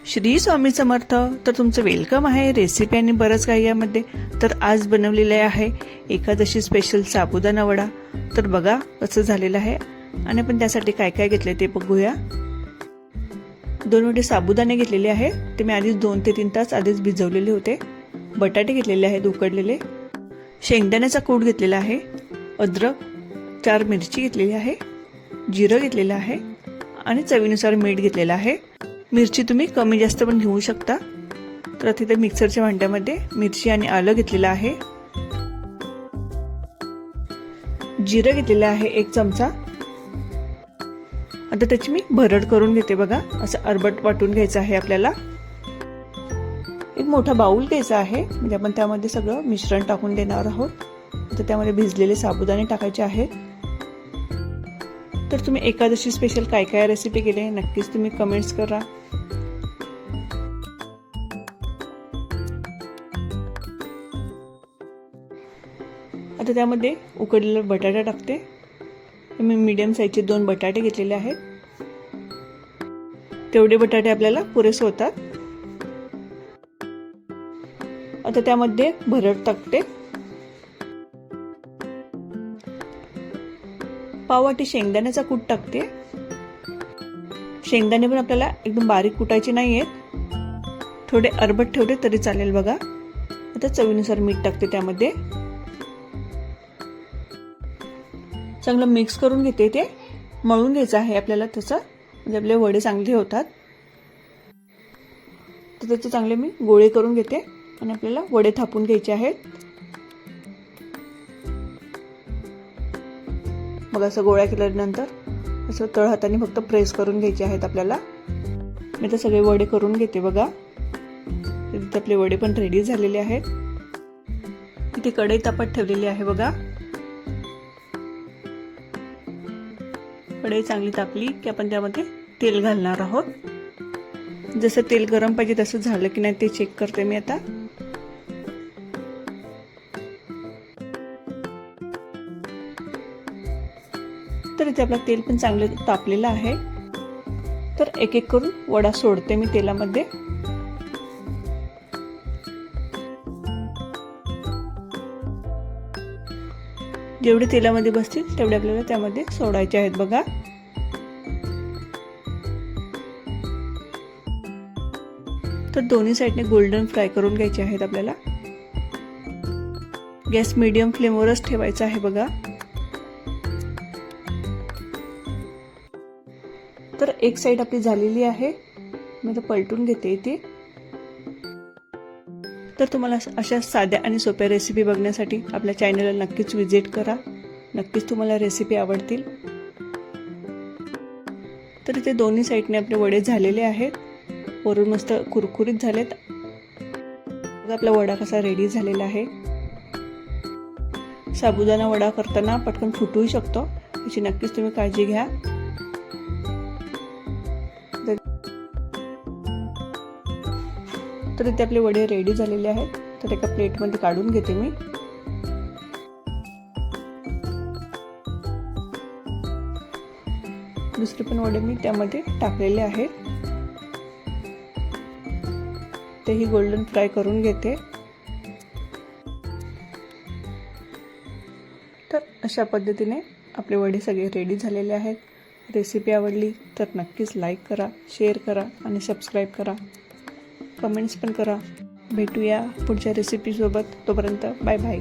श्री स्वामी समर्थ. तर तुमचं वेलकम आहे रेसिपी आणि बरंच काही यामध्ये. तर आज बनवलेले आहे एकादशी स्पेशल साबुदाणा वडा. तर बघा कसं झालेलं आहे आणि आपण त्यासाठी काय काय घेतले ते बघूया. 2 मोठे साबुदाणे घेतलेले आहे, ते मी आधीच 2 ते 3 तास आधीच भिजवलेले होते. बटाटे घेतलेले आहेत उकडलेले, शेंगदाण्याचा कूट घेतलेला आहे, अद्रक, 4 मिरची घेतलेली आहे, जिरं घेतलेलं आहे आणि चवीनुसार मीठ घेतलेलं आहे. मिरची तुम्ही कमी जास्त पण घेऊ शकता. तर तिथे मिक्सरच्या भांड्यामध्ये मिरची आणि आलं घेतलेलं आहे, जिरं घेतलेलं आहे 1 चमचा. आता त्याची मी भरड करून घेते. बघा असं अर्बट वाटून घ्यायचं आहे आपल्याला. एक मोठा बाउल घ्यायचा आहे, म्हणजे आपण त्यामध्ये सगळं मिश्रण टाकून देणार आहोत. तर त्यामध्ये भिजलेले साबुदाणे टाकायचे आहेत. तर तुम्ही एकादशी स्पेशल काय काय रेसिपी केली नक्कीच तुम्ही कमेंट्स करा. आता त्यामध्ये उकडलेला बटाटा टाकते. मी मीडियम साईजचे 2 बटाटे घेतलेले आहेत. तेवढे बटाटे आपल्याला पुरेसे होतात. आता त्यामध्ये भरड टाकते. पाववाटी शेंगदाण्याचा कूट टाकते. शेंगदाणे पण आपल्याला एकदम बारीक कुटायचे नाहीयेत, थोडे अर्बट ठेवले तरी चालेल. बघा आता चवीनुसार मीठ टाकते. त्यामध्ये चांगलं मिक्स करून घेते. ते मळून घ्यायचं आहे आपल्याला तसं, म्हणजे आपले वडे चांगले होतात. तर त्याचे चांगले मी गोळे करून घेते आणि आपल्याला वडे थापून घ्यायचे आहेत. मग असं गोळा केल्यानंतर असं तळ हाताने फक्त प्रेस करून घ्यायचे आहेत आपल्याला. मी तर सगळे वडे करून घेते. बघा तिथे आपले वडे पण रेडी झालेले आहेत. तिथे कढई तापत ठेवलेली आहे. बघा कढई चांगली तापली की आपण त्यामध्ये तेल घालणार आहोत. जसं तेल गरम पाहिजे तसं झालं की नाही ते चेक करते मी आता. तर इथे आपलं तेल पण चांगलं तापलेलं आहे. तर एक एक करून वडा सोडते मी तेलामध्ये. जेवढे तेलामध्ये बसतील तेवढे आपल्याला त्यामध्ये सोडायचे आहेत. बघा तर दोन्ही साईडने गोल्डन फ्राय करून घ्यायचे आहेत आपल्याला. गॅस मीडियम फ्लेमवरच ठेवायचा आहे. बघा तर एक साईड आपली झालेली आहे, मी आता पलटून घेते इथे. तर तुम्हाला अशा साध्या आणि सोप्या रेसिपी बघण्यासाठी आपल्या चॅनलला नक्कीच व्हिजिट करा. नक्कीच तुम्हाला रेसिपी आवडतील. तर इथे दोन्ही साईडने आपले वडे झालेले आहेत, वरून मस्त कुरकुरीत झालेत. बघा आपला वडा कसा रेडी झालेला आहे. साबुदाणा वडा करताना पटकन फुटूही शकतो, याची नक्कीच तुम्ही काळजी घ्या. तर इथे आपले वडे रेडी झालेले आहेत. तर एका प्लेटमध्ये काढून घेते मी. दुसरे पण वडे मी त्यामध्ये टाकलेले आहेत, तेही गोल्डन फ्राय करून घेते. तर अशा पद्धतीने आपले वडे सगळे रेडी झालेले आहेत. रेसिपी आवडली तर नक्कीच लाईक करा, शेअर करा आणि सबस्क्राईब करा. कमेंट्स पण करा. भेटूया पुढच्या रेसिपीसोबत. तोपर्यंत बाय बाय.